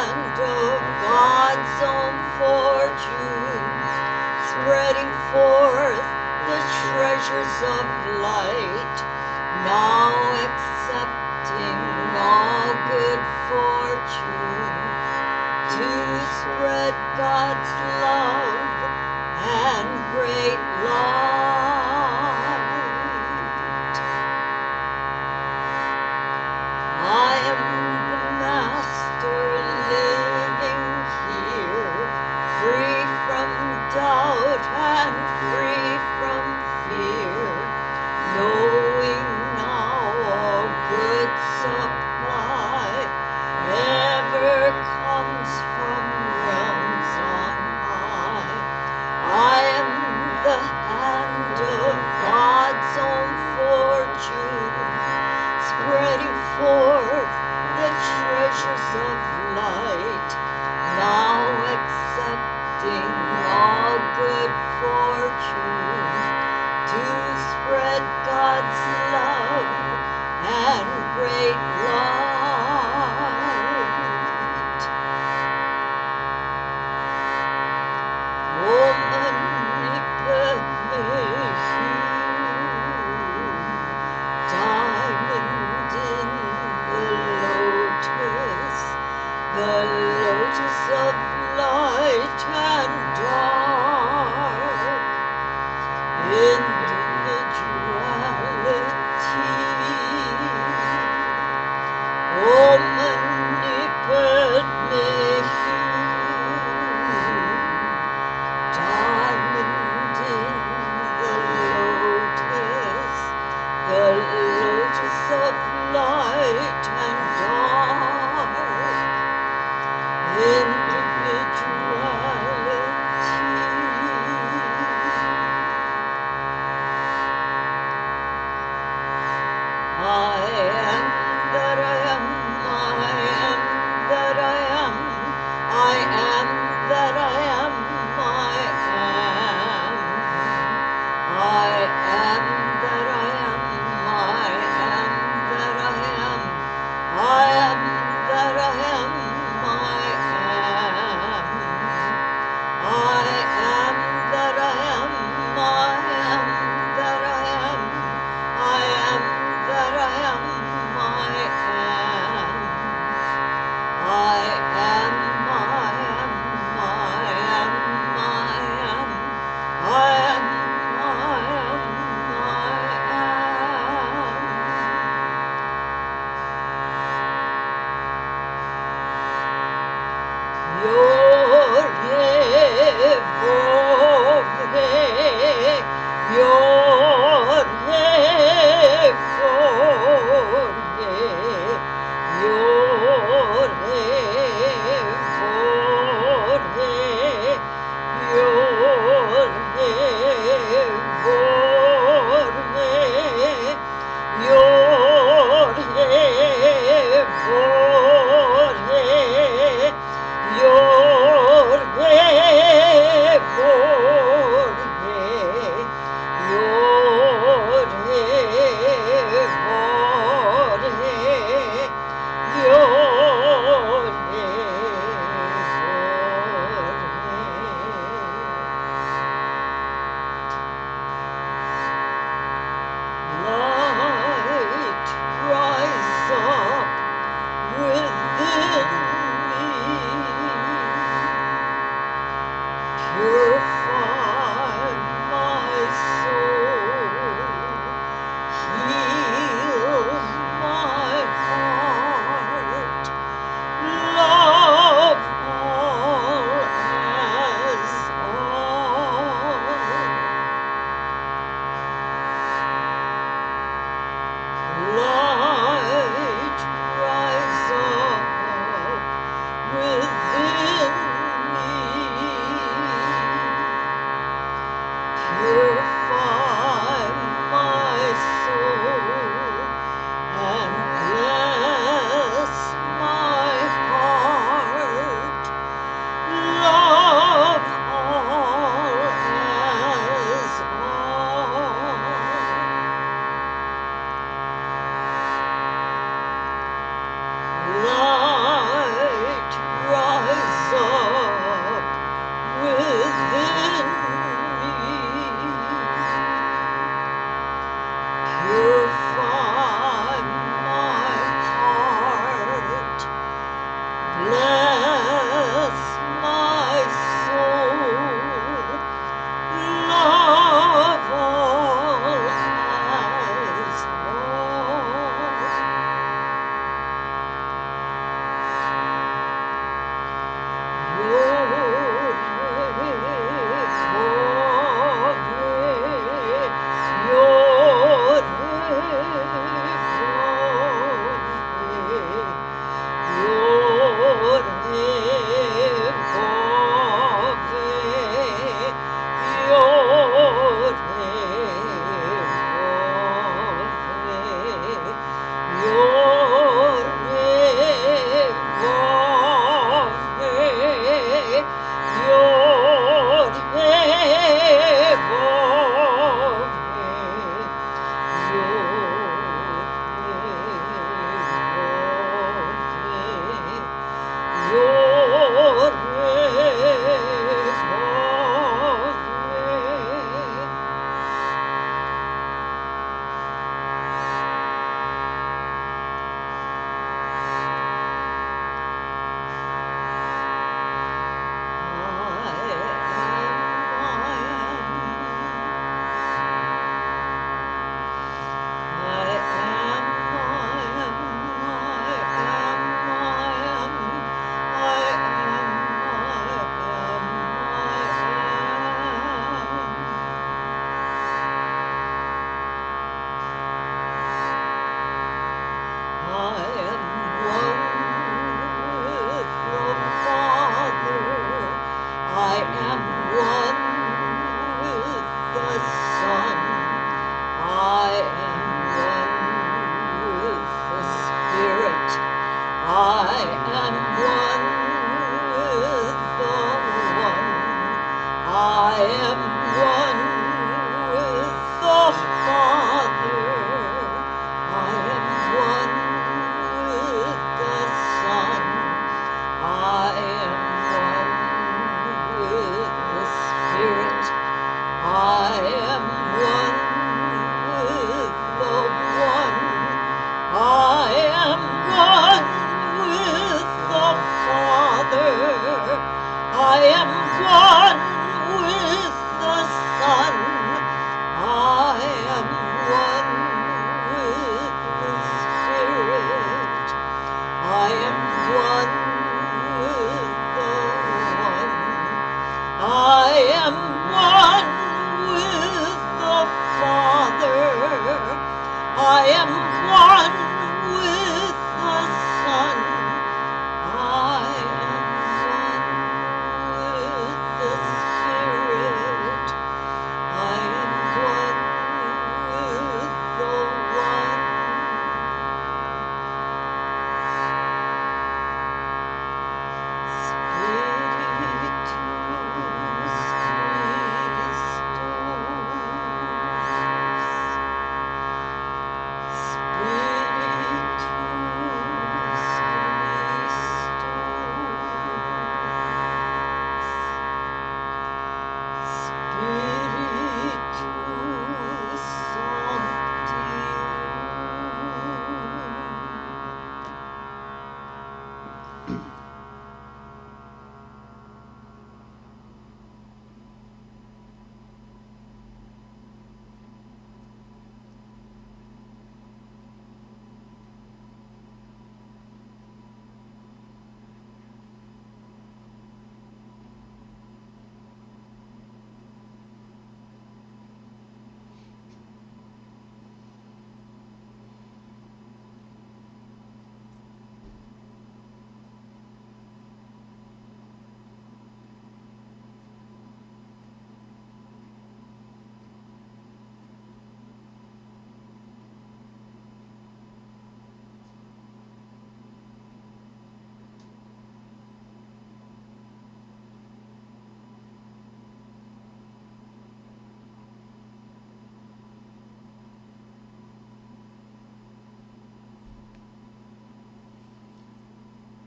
hand of God's own fortune, spreading forth the treasures of light, now accepting all good fortune, to spread God's love and great light. I am the Master living here, free from doubt and free from fear, knowing now all good supply ever comes from realms on high. I am the hand of God's own fortune, spreading forth the treasures of light, now accepting all good fortune, to spread God's love and great light. Woman, diamond in the lotus of light and dark, individuality, diamond in the lotus of light and dark, I am that I am, I am that I am, I am that I am, I am. I am that I am, I am that I am, I am that I am, I am. I am that I am, I am that I am, I am that I am, I am. I am, I am, I am, I am, I am, I am, Bless my soul, love all has lost.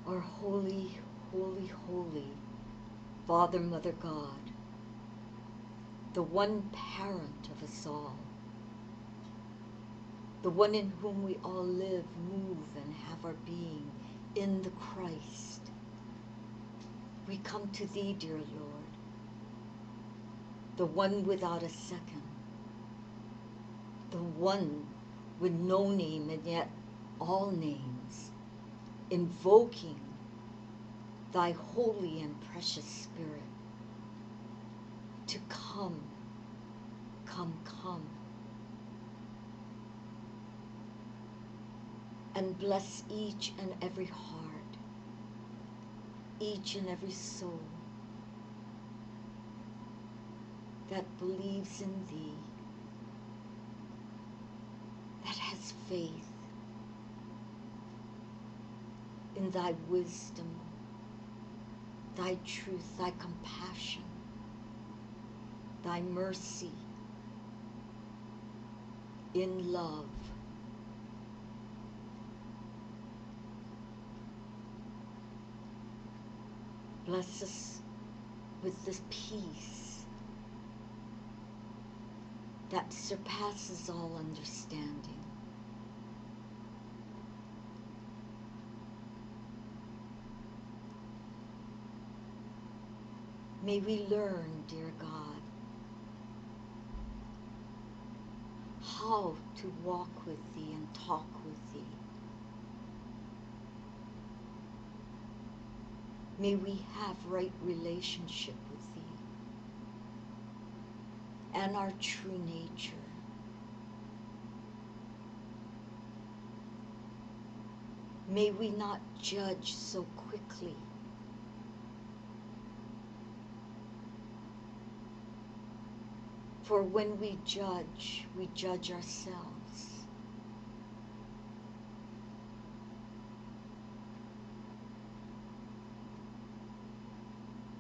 Our holy, holy, holy Father, Mother, God, the one parent of us all, the one in whom we all live, move, and have our being, in the Christ, We come to thee, dear Lord, the one without a second, the one with no name and yet all names, invoking thy holy and precious Spirit to come, come, come, and bless each and every heart, each and every soul that believes in thee, that has faith in thy wisdom, thy truth, thy compassion, thy mercy, in love. Bless us with this peace that surpasses all understanding. May we learn, dear God, how to walk with thee and talk with thee. May we have right relationship with thee and our true nature. May we not judge so quickly. For when we judge ourselves.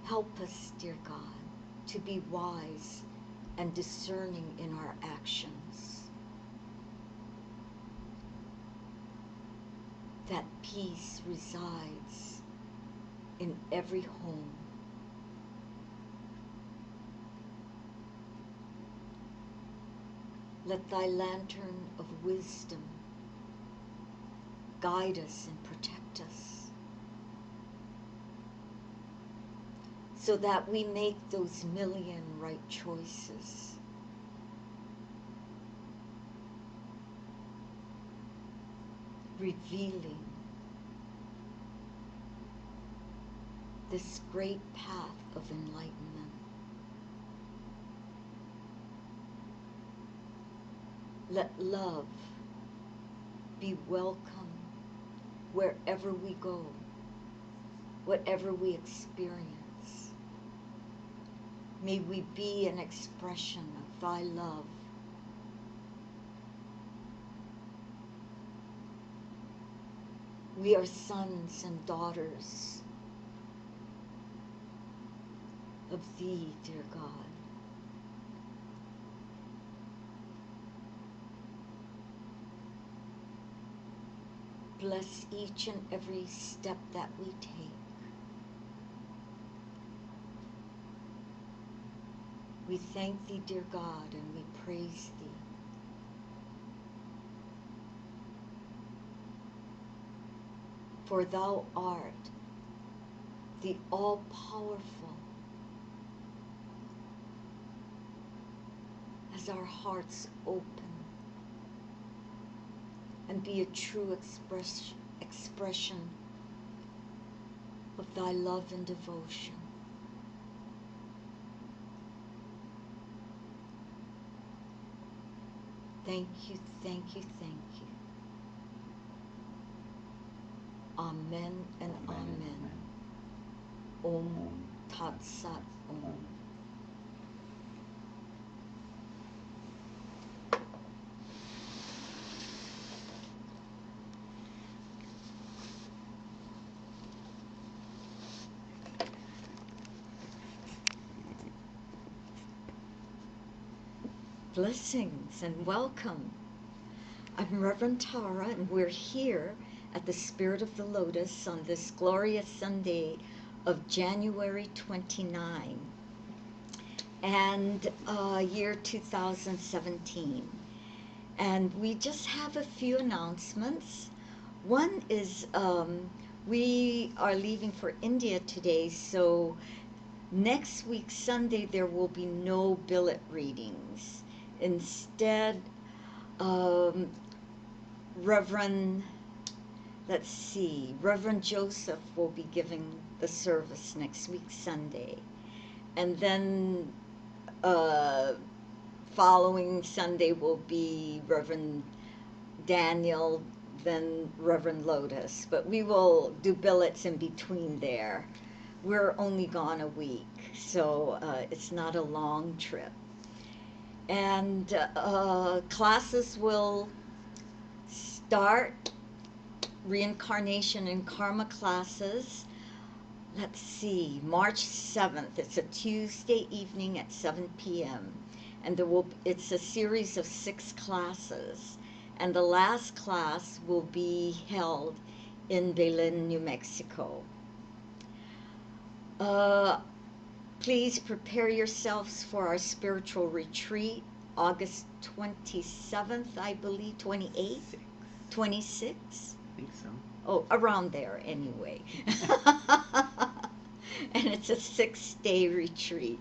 Help us, dear God, to be wise and discerning in our actions. That peace resides in every home. Let thy lantern of wisdom guide us and protect us, so that we make those million right choices. Revealing this great path of enlightenment. Let love be welcome wherever we go, whatever we experience. May we be an expression of thy love. We are sons and daughters of thee, dear God. Bless each and every step that we take. We thank thee, dear God, and we praise thee. For thou art the all-powerful. As our hearts open and be a true expression of thy love and devotion. Thank you, thank you, thank you. Amen and amen. Om Tat Sat Om. Blessings and welcome. I'm Reverend Tara, and we're here at the Spirit of the Lotus on this glorious Sunday of January 29 and year 2017. And we just have a few announcements. One is We are leaving for India today, so next week, Sunday, there will be no billet readings. Instead, um, Reverend, let's see, Reverend Joseph will be giving the service next week, Sunday. And then following Sunday will be Reverend Daniel, then Reverend Lotus. But we will do billets in between there. We're only gone a week, so it's not a long trip. And classes will start, reincarnation and karma classes. Let's see, March 7th. It's a Tuesday evening at 7 p.m. And it's a series of 6 classes. And the last class will be held in Belen, New Mexico. Please prepare yourselves for our spiritual retreat, August 27th, I believe, 28th, 26th. I think so. Oh, around there anyway. And it's a 6-day retreat.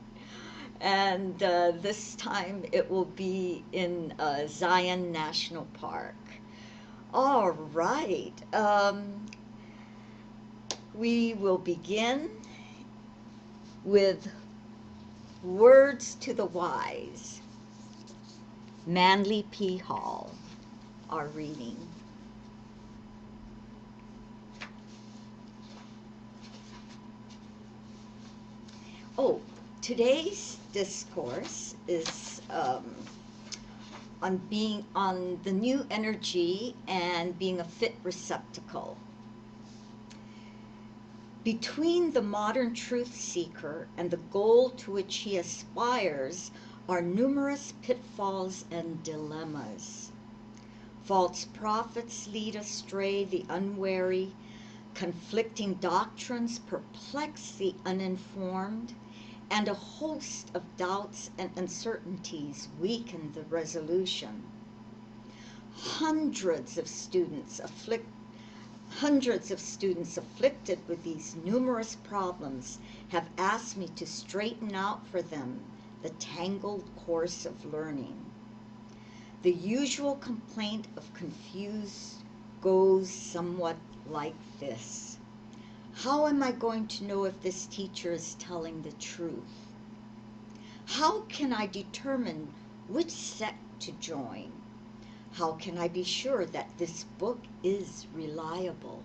And this time it will be in Zion National Park. All right. We will begin with Words to the Wise. Manly P. Hall, our reading. Oh, today's discourse is on the new energy and being a fit receptacle. Between the modern truth seeker and the goal to which he aspires are numerous pitfalls and dilemmas. False prophets lead astray the unwary, conflicting doctrines perplex the uninformed, and a host of doubts and uncertainties weaken the resolution. Hundreds of students afflicted with these numerous problems have asked me to straighten out for them the tangled course of learning. The usual complaint of confused goes somewhat like this: how am I going to know if this teacher is telling the truth? How can I determine which sect to join? How can I be sure that this book is reliable?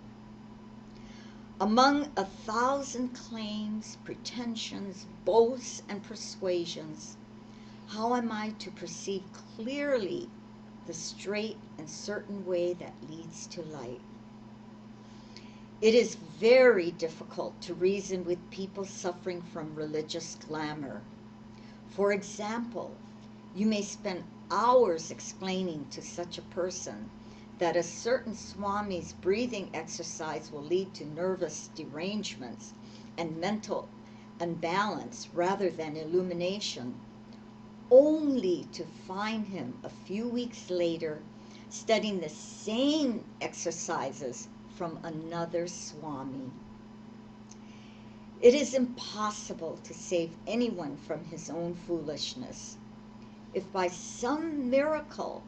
Among 1,000 claims, pretensions, boasts, and persuasions, how am I to perceive clearly the straight and certain way that leads to light? It is very difficult to reason with people suffering from religious glamour. For example, you may spend hours explaining to such a person that a certain Swami's breathing exercise will lead to nervous derangements and mental unbalance rather than illumination, only to find him a few weeks later studying the same exercises from another Swami. It is impossible to save anyone from his own foolishness. If by some miracle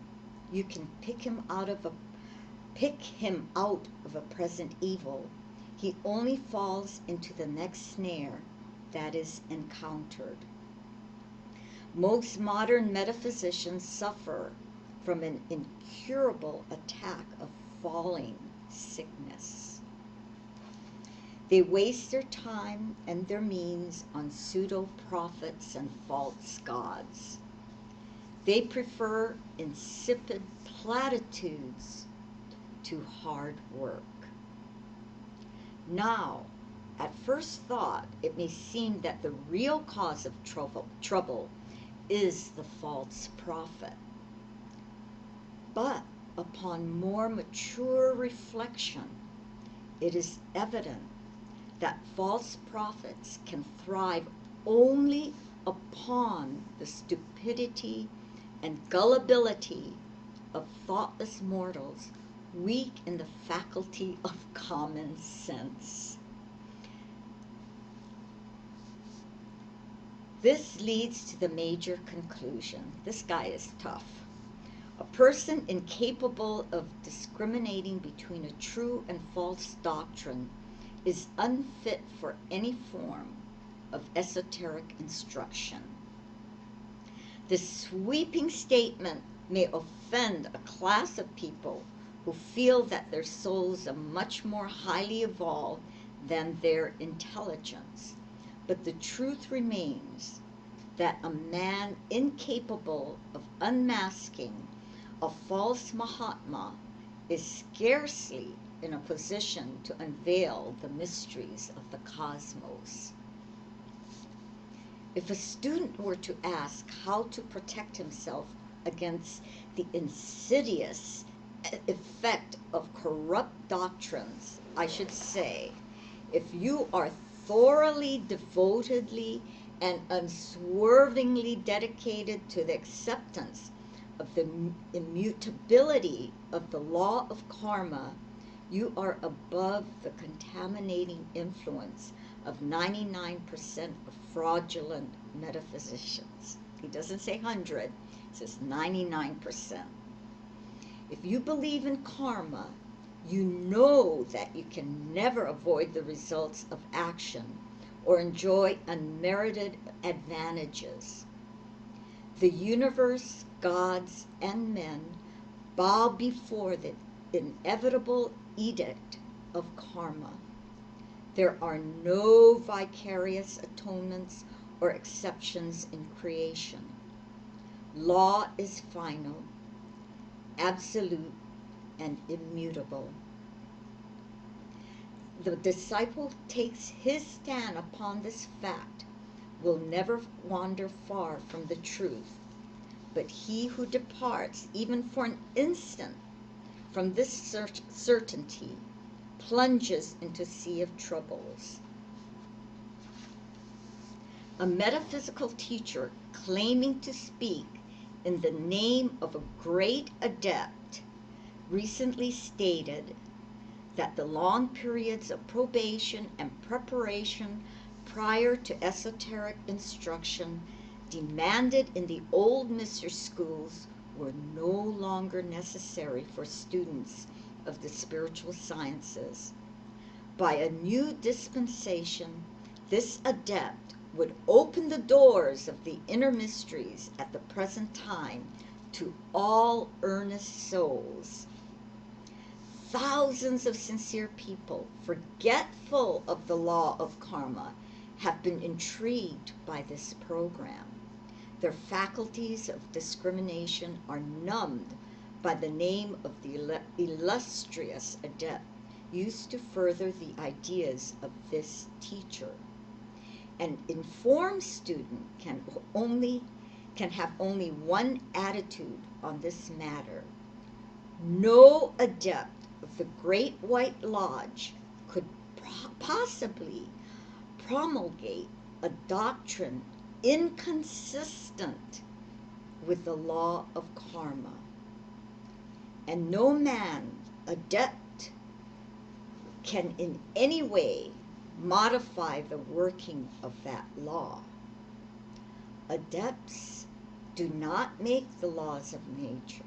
you can pick him out of a present evil, he only falls into the next snare that is encountered. Most modern metaphysicians suffer from an incurable attack of falling sickness. They waste their time and their means on pseudo-prophets and false gods. They prefer insipid platitudes to hard work. Now, at first thought, it may seem that the real cause of trouble is the false prophet. But upon more mature reflection, it is evident that false prophets can thrive only upon the stupidity and gullibility of thoughtless mortals weak in the faculty of common sense. This leads to the major conclusion. This guy is tough. A person incapable of discriminating between a true and false doctrine is unfit for any form of esoteric instruction. This sweeping statement may offend a class of people who feel that their souls are much more highly evolved than their intelligence. But the truth remains that a man incapable of unmasking a false Mahatma is scarcely in a position to unveil the mysteries of the cosmos. If a student were to ask how to protect himself against the insidious effect of corrupt doctrines, I should say, if you are thoroughly, devotedly, and unswervingly dedicated to the acceptance of the immutability of the law of karma, you are above the contaminating influence of 99% of fraudulent metaphysicians. He doesn't say 100, he says 99%. If you believe in karma, you know that you can never avoid the results of action or enjoy unmerited advantages. The universe, gods, and men bow before the inevitable edict of karma. There are no vicarious atonements or exceptions in creation. Law is final, absolute, and immutable. The disciple takes his stand upon this fact will never wander far from the truth, but he who departs even for an instant from this certainty plunges into a sea of troubles. A metaphysical teacher claiming to speak in the name of a great adept recently stated that the long periods of probation and preparation prior to esoteric instruction demanded in the old mystery schools were no longer necessary for students of the spiritual sciences. By a new dispensation, this adept would open the doors of the inner mysteries at the present time to all earnest souls. Thousands of sincere people, forgetful of the law of karma, have been intrigued by this program. Their faculties of discrimination are numbed by the name of the illustrious adept used to further the ideas of this teacher. An informed student can have only one attitude on this matter. No adept of the Great White Lodge could possibly promulgate a doctrine inconsistent with the law of karma. And no man, adept, can in any way modify the working of that law. Adepts do not make the laws of nature.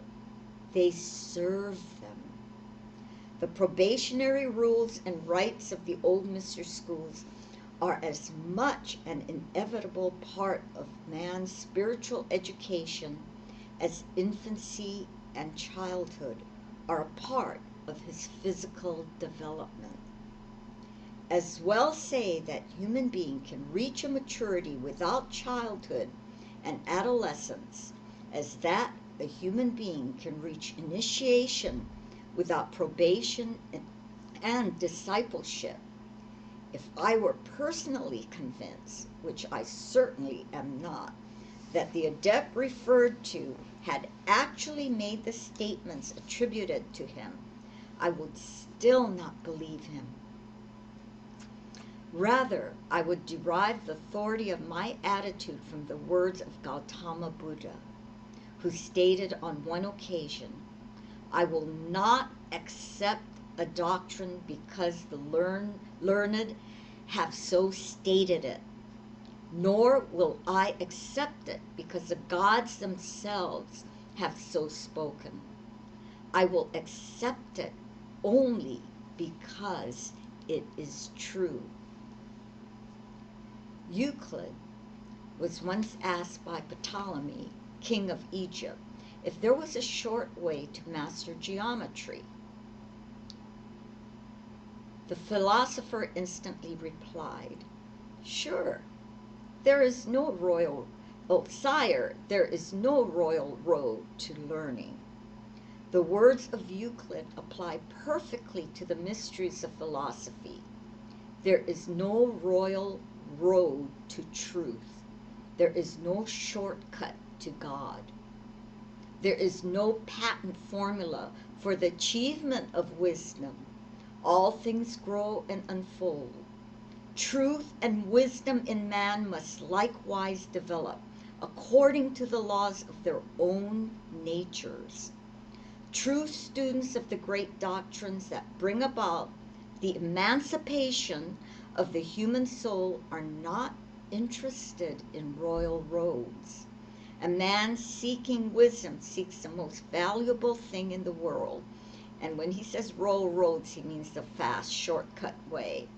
They serve them. The probationary rules and rites of the old mystery schools are as much an inevitable part of man's spiritual education as infancy and childhood are a part of his physical development. As well say that human being can reach a maturity without childhood and adolescence as that a human being can reach initiation without probation and discipleship. If I were personally convinced, which I certainly am not, that the adept referred to had actually made the statements attributed to him, I would still not believe him. Rather, I would derive the authority of my attitude from the words of Gautama Buddha, who stated on one occasion, I will not accept a doctrine because the learned have so stated it, nor will I accept it because the gods themselves have so spoken. I will accept it only because it is true. Euclid was once asked by Ptolemy, king of Egypt, if there was a short way to master geometry. The philosopher instantly replied, "Sure, there is no royal, oh, sire, there is no royal road to learning." The words of Euclid apply perfectly to the mysteries of philosophy. There is no royal road to truth. There is no shortcut to God. There is no patent formula for the achievement of wisdom. All things grow and unfold. Truth and wisdom in man must likewise develop according to the laws of their own natures. True students of the great doctrines that bring about the emancipation of the human soul are not interested in royal roads. A man seeking wisdom seeks the most valuable thing in the world. And when he says royal roads, he means the fast, shortcut way.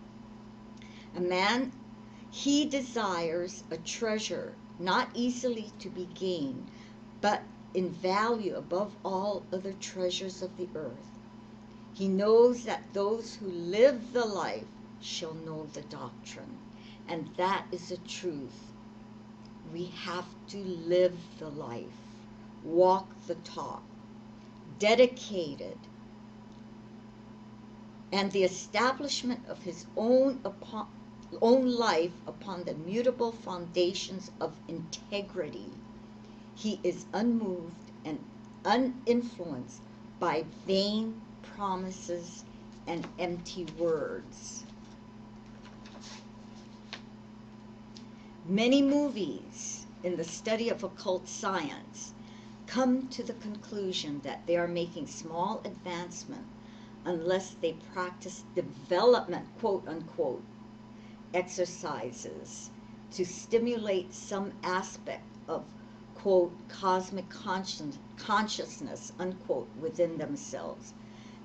A man, he desires a treasure not easily to be gained, but in value above all other treasures of the earth. He knows that those who live the life shall know the doctrine, and that is the truth. We have to live the life, walk the talk, dedicated, and the establishment of his own life upon the mutable foundations of integrity. He is unmoved and uninfluenced by vain promises and empty words. Many movies in the study of occult science come to the conclusion that they are making small advancement unless they practice development, quote unquote, exercises to stimulate some aspect of, quote, cosmic consciousness, unquote, within themselves.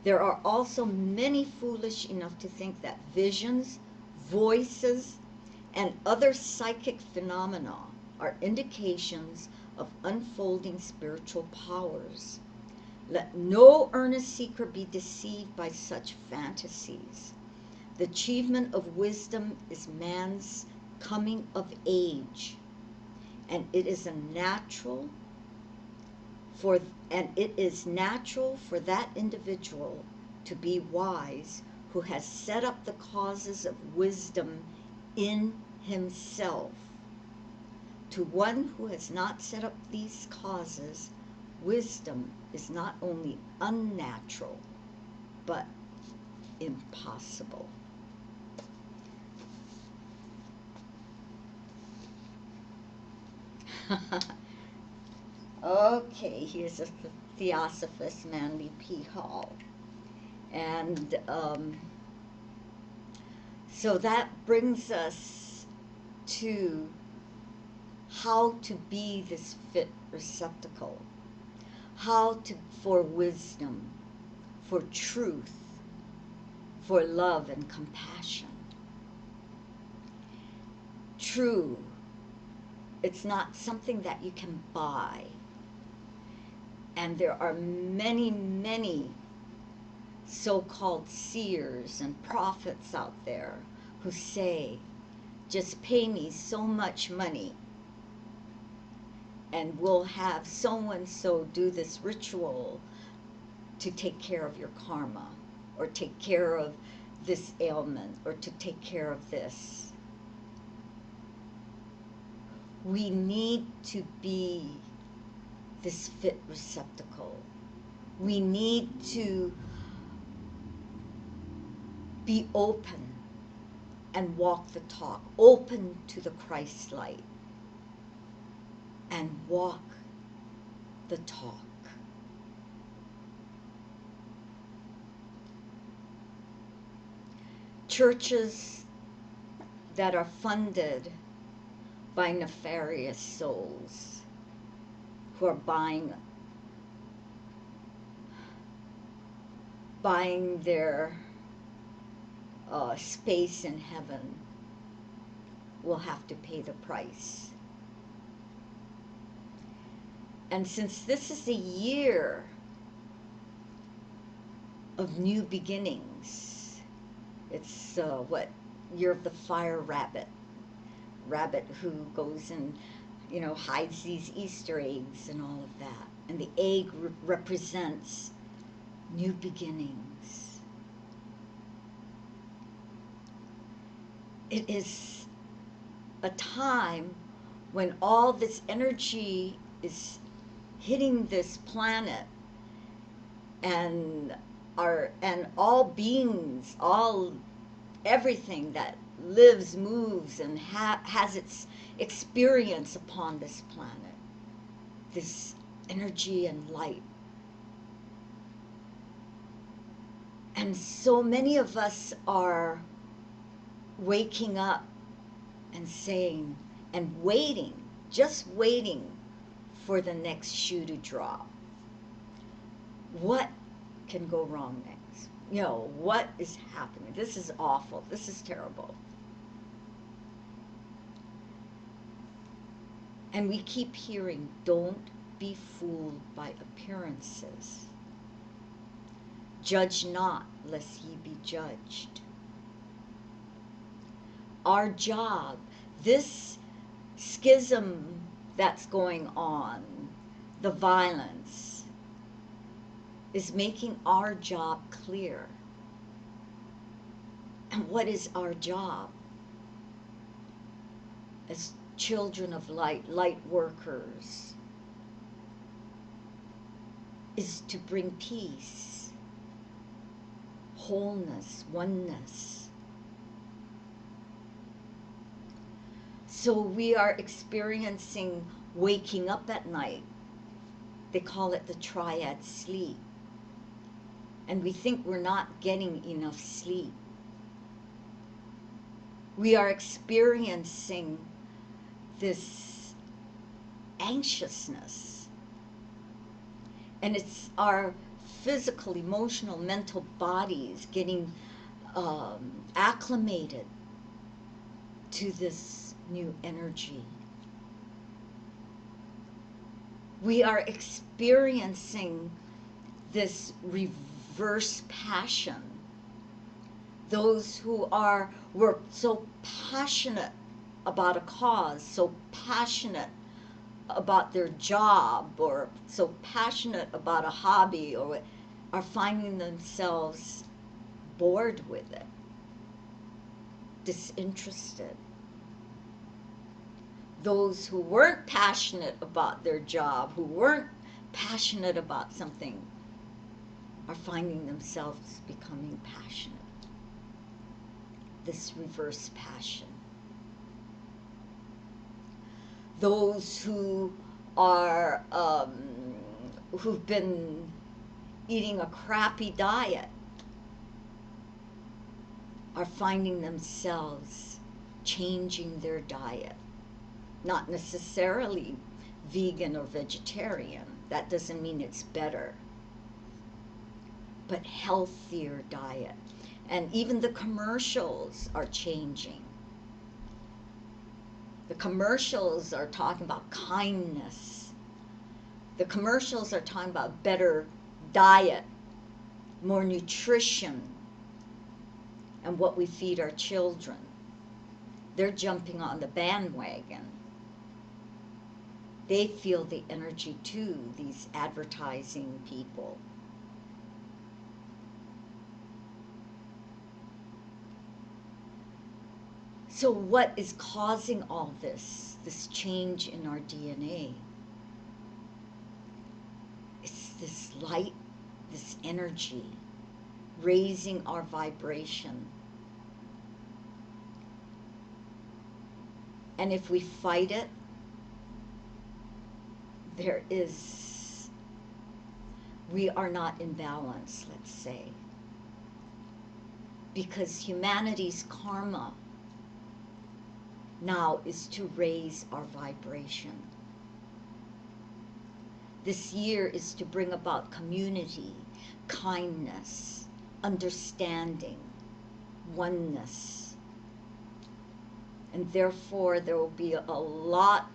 There are also many foolish enough to think that visions, voices, and other psychic phenomena are indications of unfolding spiritual powers. Let no earnest seeker be deceived by such fantasies. The achievement of wisdom is man's coming of age, and it is natural for that individual to be wise who has set up the causes of wisdom in himself. To one who has not set up these causes, wisdom is not only unnatural, but impossible. Okay, here's a Theosophist, Manly P. Hall. And so that brings us to how to be this fit receptacle, for wisdom, for truth, for love and compassion. True, it's not something that you can buy. And there are many, many so-called seers and prophets out there who say, just pay me so much money and we'll have so-and-so do this ritual to take care of your karma, or take care of this ailment, or to take care of this. We need to be this fit receptacle. We need to be open and walk the talk, open to the Christ light, and walk the talk. churches that are funded by nefarious souls who are buying their space in heaven will have to pay the price. And since this is a year of new beginnings, it's what, year of the fire rabbit who goes and, you know, hides these Easter eggs and all of that. And the egg represents new beginnings. It is a time when all this energy is hitting this planet, and all beings, everything that lives, moves, and has its experience upon this planet, this energy and light. And so many of us are waking up and saying, and waiting, just waiting for the next shoe to drop. What can go wrong next? You know, what is happening? This is awful. This is terrible. And we keep hearing, don't be fooled by appearances. Judge not, lest ye be judged. Our job, this schism that's going on, the violence, is making our job clear. And what is our job? As children of light, light workers, is to bring peace, wholeness, oneness. So we are experiencing waking up at night. They call it the triad sleep. And we think we're not getting enough sleep. We are experiencing this anxiousness. And it's our physical, emotional, mental bodies getting acclimated to this new energy. We are experiencing this reverse passion. Those who were so passionate about a cause, so passionate about their job, or so passionate about a hobby, or are finding themselves bored with it, disinterested. Those who weren't passionate about their job, who weren't passionate about something, are finding themselves becoming passionate. This reverse passion. Those who are, who've been eating a crappy diet, are finding themselves changing their diet. Not necessarily vegan or vegetarian. That doesn't mean it's better. But healthier diet. And even the commercials are changing. The commercials are talking about kindness. The commercials are talking about better diet, more nutrition, and what we feed our children. They're jumping on the bandwagon. They feel the energy too, these advertising people. So what is causing all this change in our DNA? It's this light, this energy, raising our vibration. And if we fight it, we are not in balance, let's say. because humanity's karma now is to raise our vibration. This year is to bring about community, kindness, understanding, oneness. And therefore, there will be a lot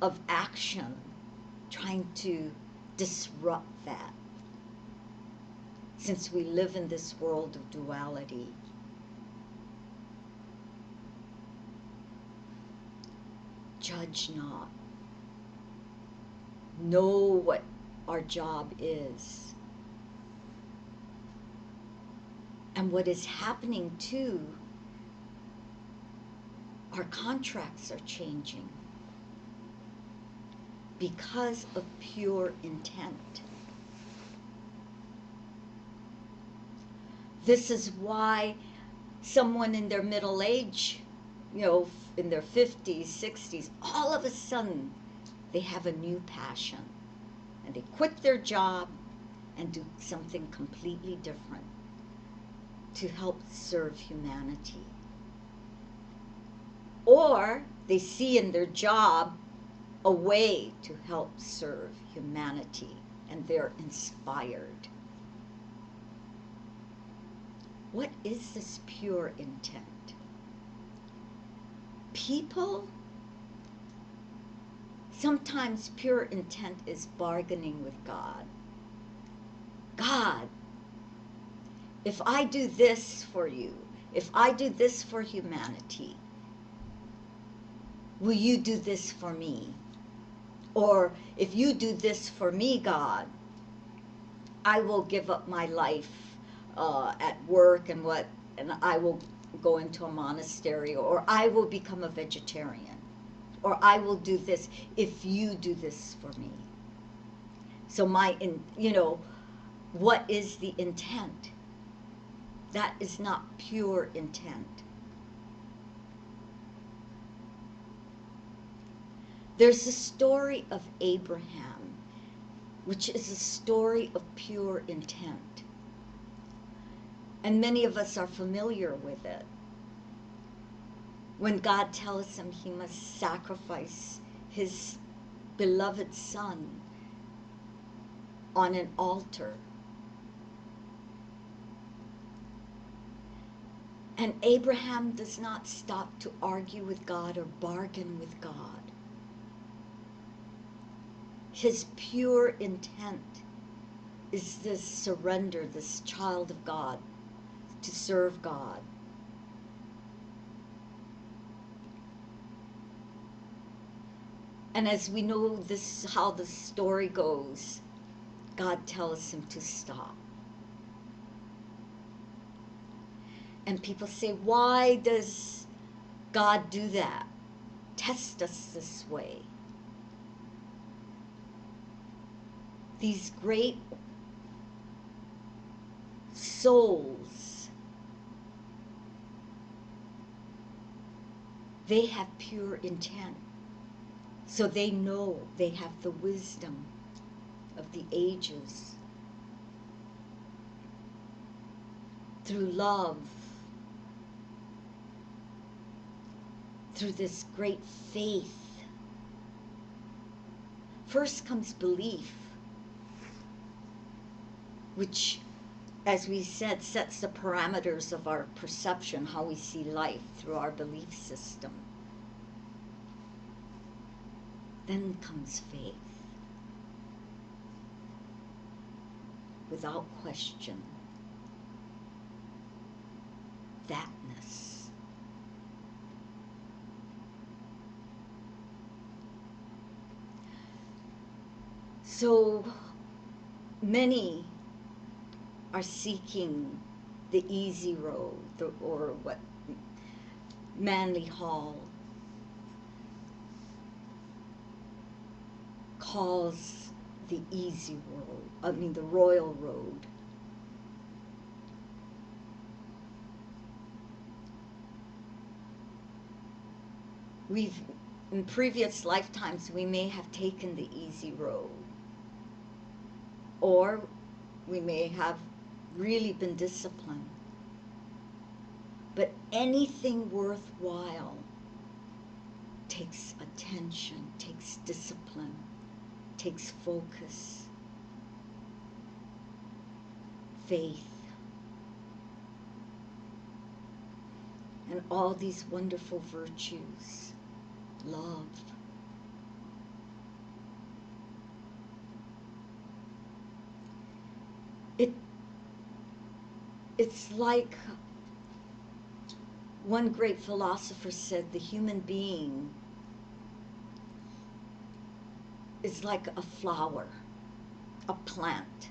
of action trying to disrupt that, since we live in this world of duality. Judge not. Know what our job is. And what is happening too, our contracts are changing because of pure intent. This is why someone in their middle age, in their 50s, 60s, all of a sudden they have a new passion and they quit their job and do something completely different to help serve humanity. Or they see in their job a way to help serve humanity and they're inspired. What is this pure intent? People, sometimes pure intent is bargaining with God. God, if I do this for you, if I do this for humanity, will you do this for me? Or if you do this for me, God, I will give up my life at work and I will go into a monastery, or I will become a vegetarian, or I will do this if you do this for me. So what is the intent? That is not pure intent. There's a story of Abraham, which is a story of pure intent. And many of us are familiar with it. When God tells him he must sacrifice his beloved son on an altar. And Abraham does not stop to argue with God or bargain with God. His pure intent is this surrender, this child of God, to serve God. And as we know how the story goes, God tells him to stop. And people say, why does God do that? Test us this way. These great souls, they have pure intent. So they know, they have the wisdom of the ages. Through love, through this great faith. First comes belief, which, as we said, sets the parameters of our perception, how we see life through our belief system. Then comes faith, without question, thatness. So many are seeking the easy road, or what Manly Hall calls the easy road, the royal road. In previous lifetimes, we may have taken the easy road, or we may have really been disciplined. anything worthwhile takes attention, takes discipline, takes focus, faith, and all these wonderful virtues, love. It's like one great philosopher said, the human being is like a flower, a plant.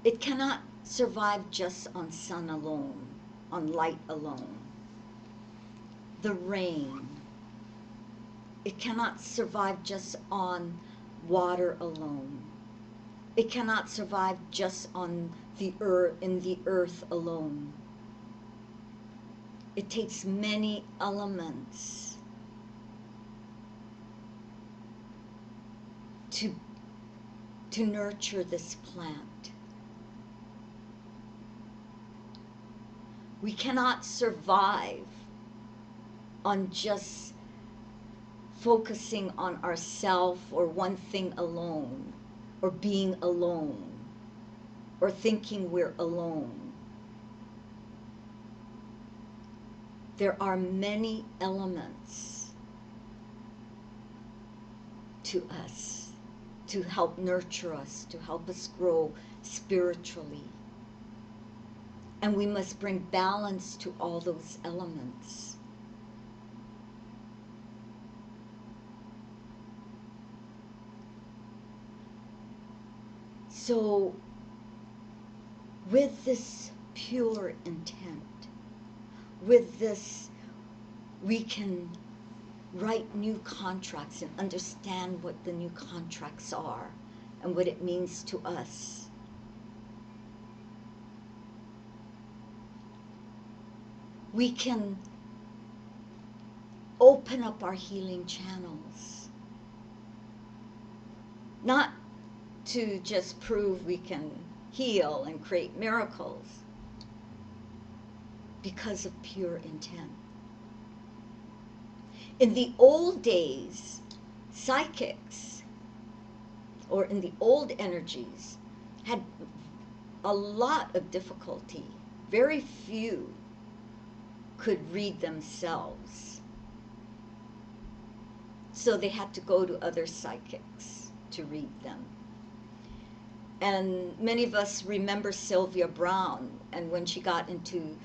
It cannot survive just on sun alone, on light alone. The rain. It cannot survive just on water alone. It cannot survive just on the earth, in the earth alone. It takes many elements to nurture this plant. We cannot survive on just focusing on ourself or one thing alone, or being alone, or thinking we're alone. There are many elements to us, to help nurture us, to help us grow spiritually. And we must bring balance to all those elements. So, with this pure intent, with this, we can write new contracts and understand what the new contracts are and what it means to us. We can open up our healing channels, not to just prove we can heal and create miracles, because of pure intent. In the old days, psychics, or in the old energies, had a lot of difficulty. Very few could read themselves. So they had to go to other psychics to read them. And many of us remember Sylvia Browne, and when she got into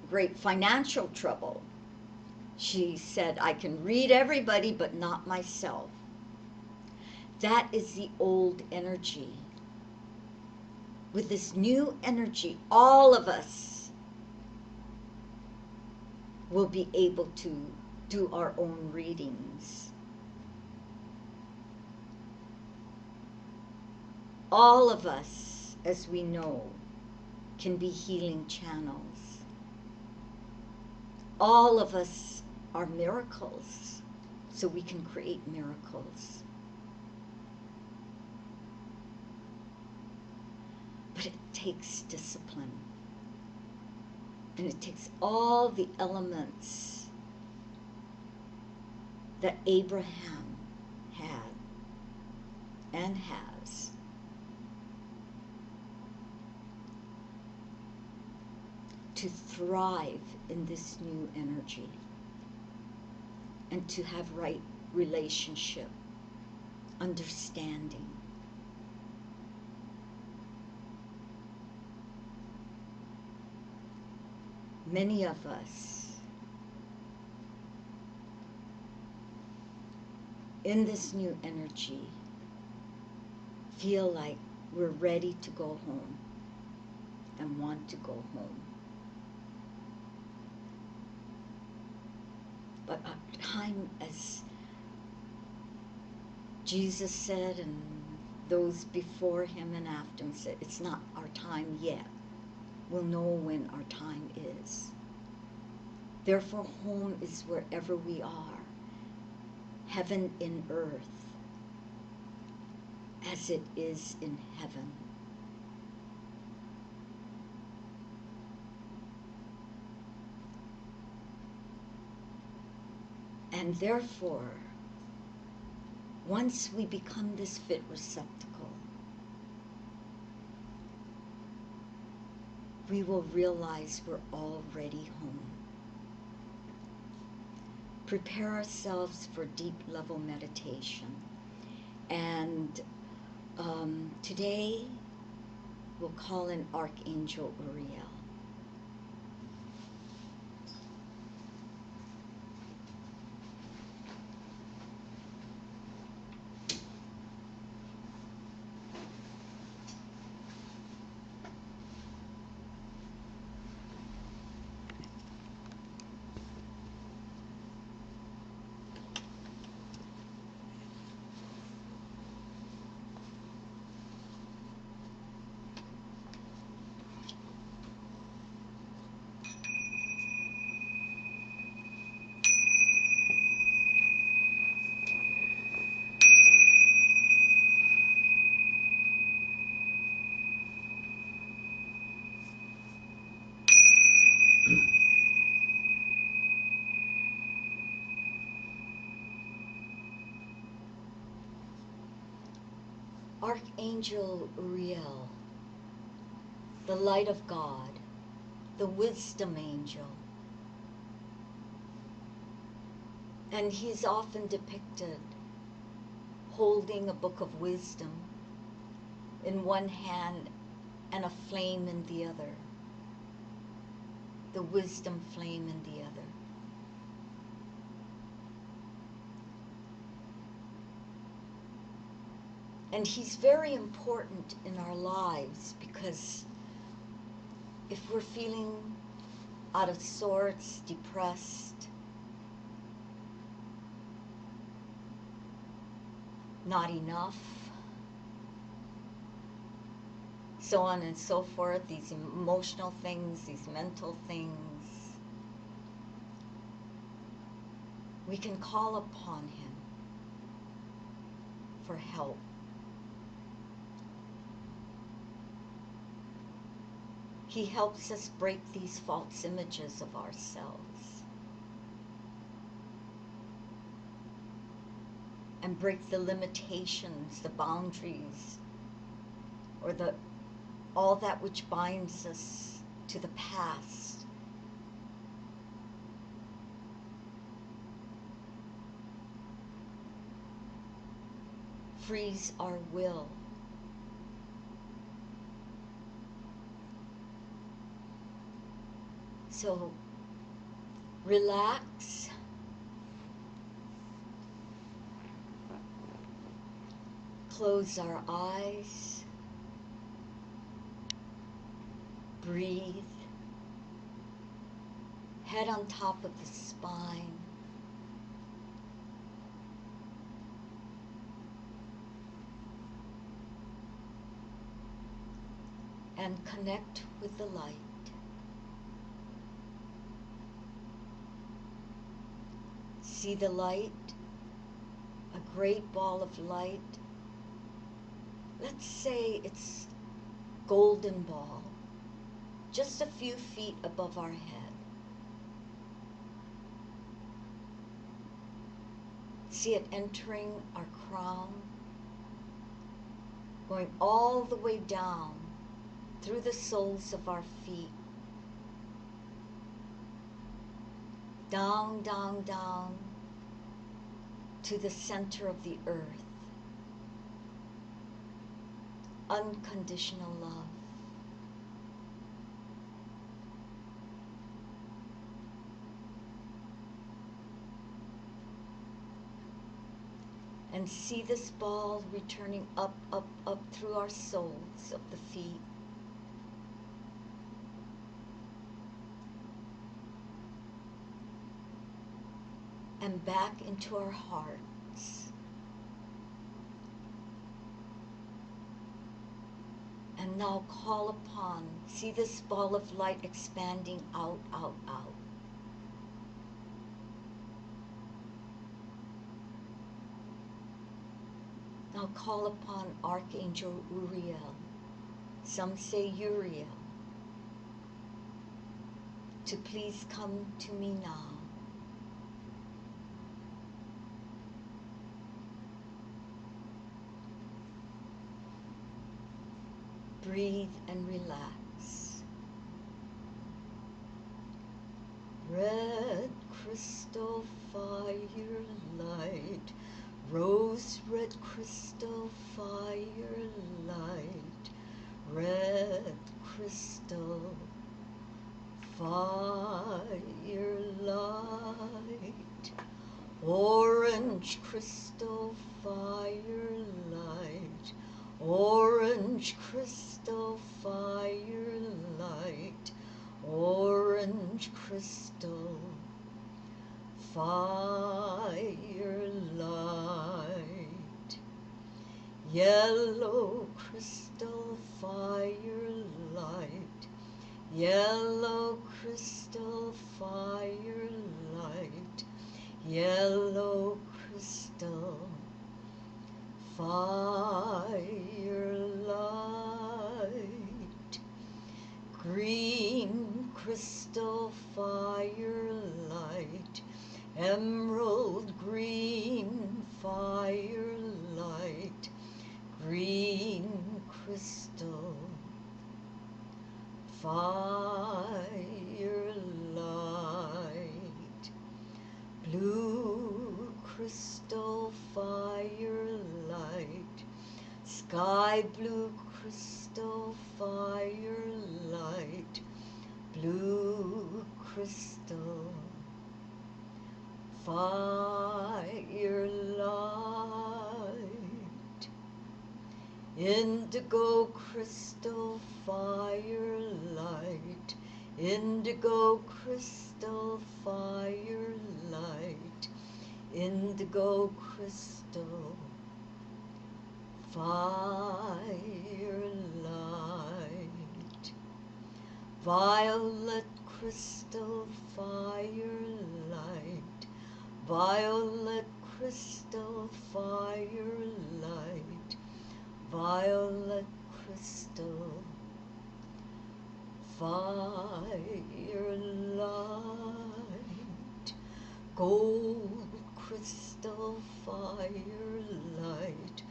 great financial trouble, she said, I can read everybody, but not myself. That is the old energy. With this new energy, all of us will be able to do our own readings. All of us, as we know, can be healing channels. All of us are miracles, so we can create miracles. But it takes discipline. And it takes all the elements that Abraham had and has to thrive in this new energy and to have right relationship, understanding. Many of us in this new energy feel like we're ready to go home and want to go home. But a time, as Jesus said, and those before him and after him said, it's not our time yet. We'll know when our time is. Therefore, home is wherever we are, heaven in earth, as it is in heaven. And therefore, once we become this fit receptacle, we will realize we're already home. Prepare ourselves for deep level meditation. And today, we'll call in Archangel Uriel. Archangel Uriel, the light of God, the wisdom angel. And he's often depicted holding a book of wisdom in one hand and a flame in the other, the wisdom flame in the other. And he's very important in our lives because if we're feeling out of sorts, depressed, not enough, so on and so forth, these emotional things, these mental things, we can call upon him for help. He helps us break these false images of ourselves and break the limitations, the boundaries, or all that which binds us to the past. Frees our will. So relax, close our eyes, breathe, head on top of the spine, and connect with the light. See the light, a great ball of light. Let's say it's golden ball, just a few feet above our head. See it entering our crown, going all the way down through the soles of our feet, down, down, down to the center of the earth. Unconditional love. And see this ball returning up, up, up through our soles of the feet. And back into our hearts. And now call upon, see this ball of light expanding out, out, out. Now call upon Archangel Uriel, some say Uriel, to please come to me now. breathe and relax. Red crystal fire light, rose red crystal fire light, red crystal fire light, orange crystal fire light, orange crystal fire light, orange crystal fire light, yellow crystal fire light, yellow crystal fire light, yellow crystal fire light, green crystal fire light, emerald green fire light, green crystal fire light, blue crystal fire light, sky blue crystal fire light, blue crystal fire light, indigo crystal fire light, indigo crystal fire light, indigo crystal fire light, violet crystal fire light, violet crystal fire light, violet crystal fire light, gold crystal fire light,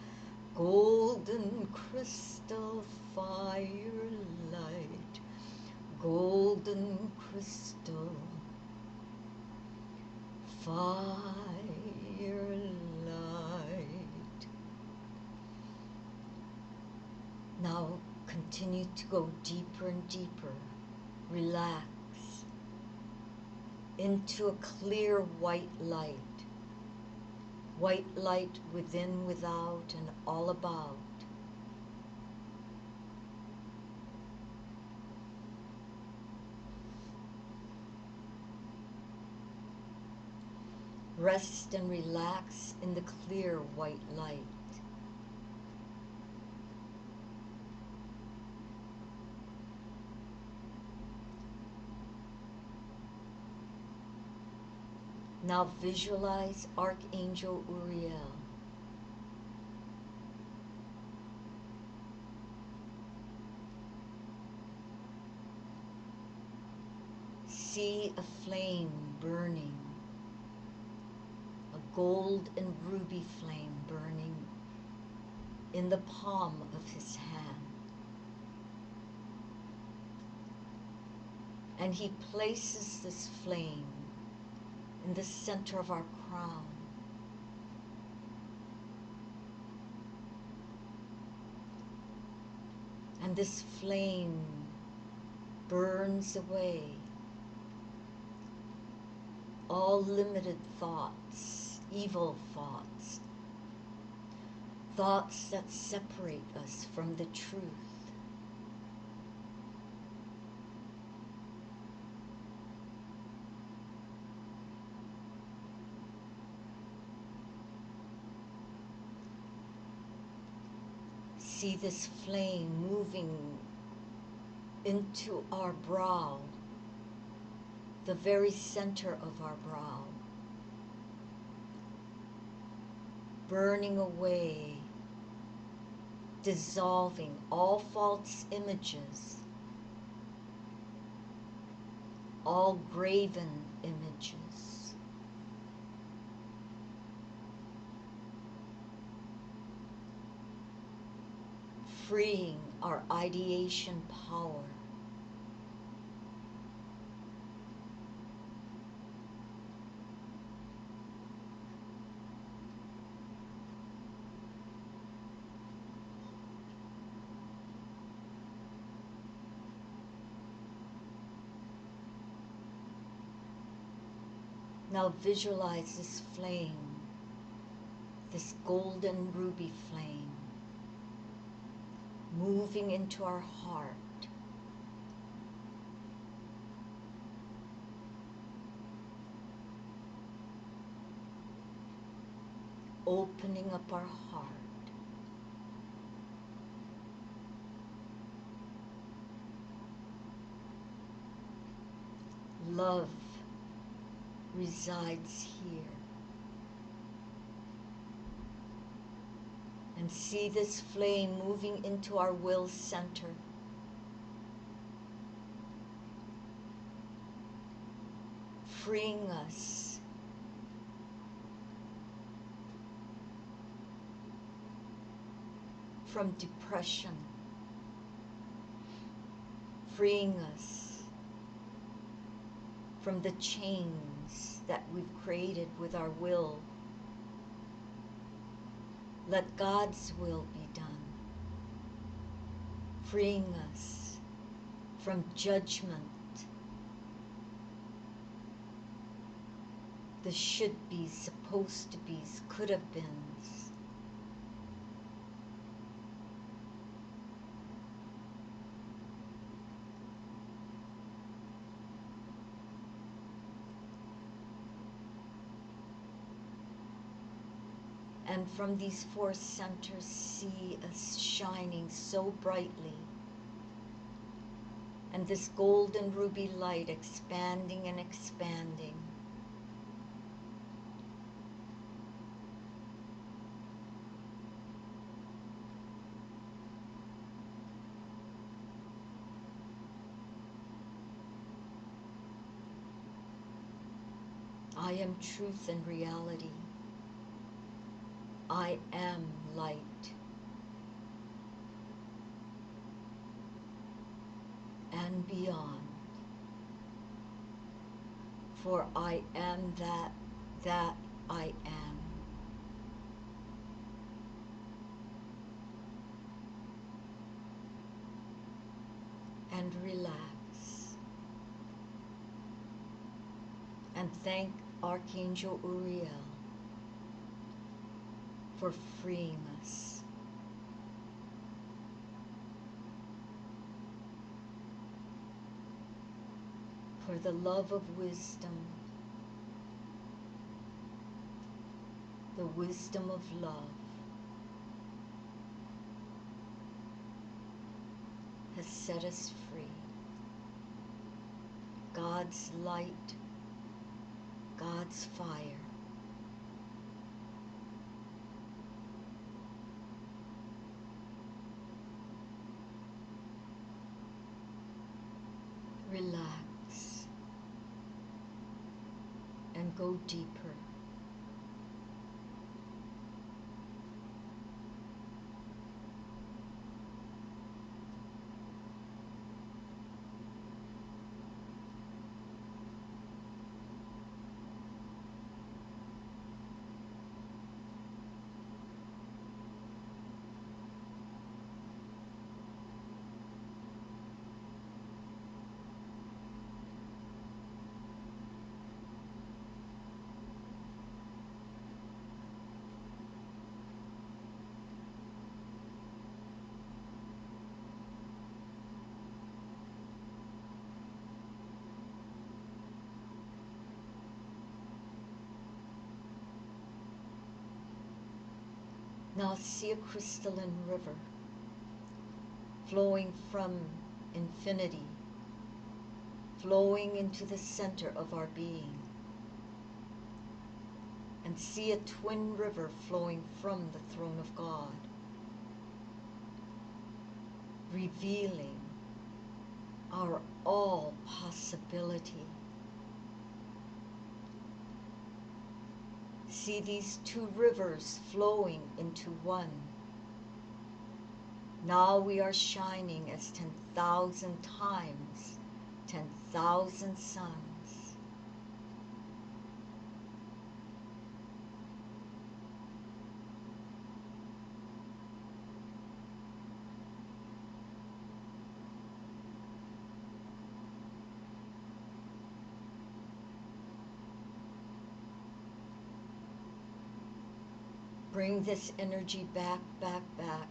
golden crystal fire light, golden crystal fire light. Now continue to go deeper and deeper. Relax into a clear white light within, without, and all about. Rest and relax in the clear white light. Now visualize Archangel Uriel. See a flame burning, a gold and ruby flame burning in the palm of his hand. And he places this flame in the center of our crown. And this flame burns away all limited thoughts, evil thoughts, thoughts that separate us from the truth. See this flame moving into our brow, the very center of our brow, burning away, dissolving all false images, all graven images. Freeing our ideation power. Now visualize this flame, this golden ruby flame, moving into our heart, opening up our heart. Love resides here. And see this flame moving into our will center. Freeing us from depression. Freeing us from the chains that we've created with our will. Let God's will be done, freeing us from judgment, the should-bes, supposed-to-bes, could-have-beens. And from these four centers, see us shining so brightly. And this golden ruby light expanding and expanding. I am truth and reality. I am light. And beyond. For I am that I am. And relax. And thank Archangel Uriel for freeing us. For the love of wisdom, the wisdom of love has set us free. God's light, God's fire. Relax and go deeper. Now see a crystalline river flowing from infinity, flowing into the center of our being. And see a twin river flowing from the throne of God, revealing our all possibility. See these two rivers flowing into one, Now we are shining as 10,000 times, 10,000 suns. Bring this energy back, back, back,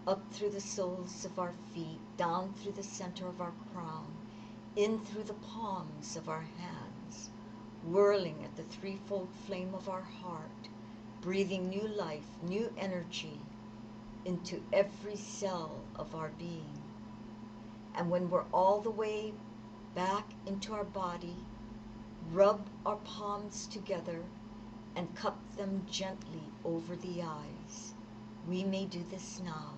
up through the soles of our feet, down through the center of our crown, in through the palms of our hands, whirling at the threefold flame of our heart, breathing new life, new energy into every cell of our being. And when we're all the way back into our body, rub our palms together and cup them gently over the eyes. We may do this now.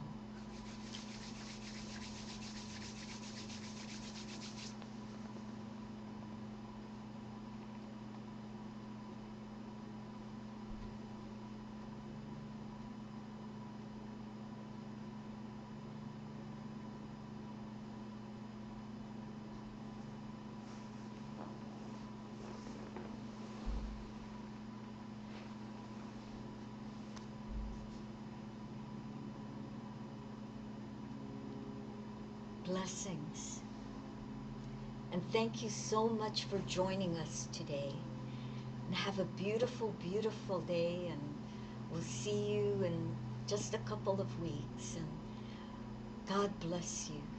Blessings. And thank you so much for joining us today. And have a beautiful, beautiful day. And we'll see you in just a couple of weeks. And God bless you.